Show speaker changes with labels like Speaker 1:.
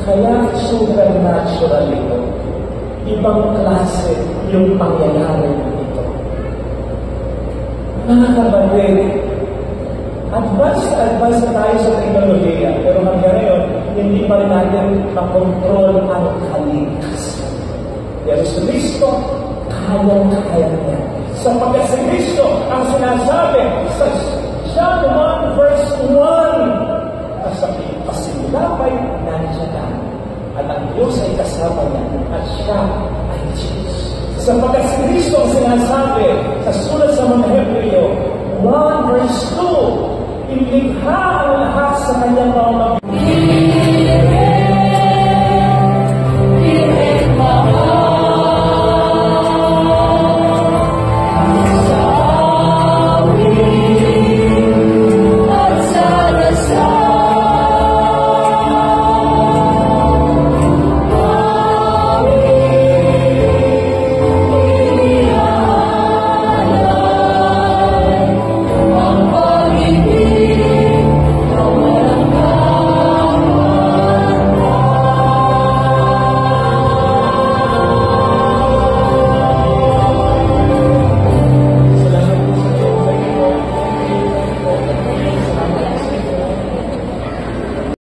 Speaker 1: Kaya supernatural ito. Ibang klase yung pangyayari ito. Mga kapatid, advance na tayo sa teknolohiya. Pero hanggang ngayon, hindi pa rin natin makontrol ang kalikasan. Pero si Kristo, kaya niya. Sapagkat si Kristo ang sinasabi sa John 1 verse 1, sa pasimilapay nandiyan na. At ang Diyos ay kasama niya at siya ay Diyos. Sapagkat si Kristo ang sinasabi sa sulat sa mga Hebreo 1 verse 2, ilikha ang lahat sa kanyang pamamagitan.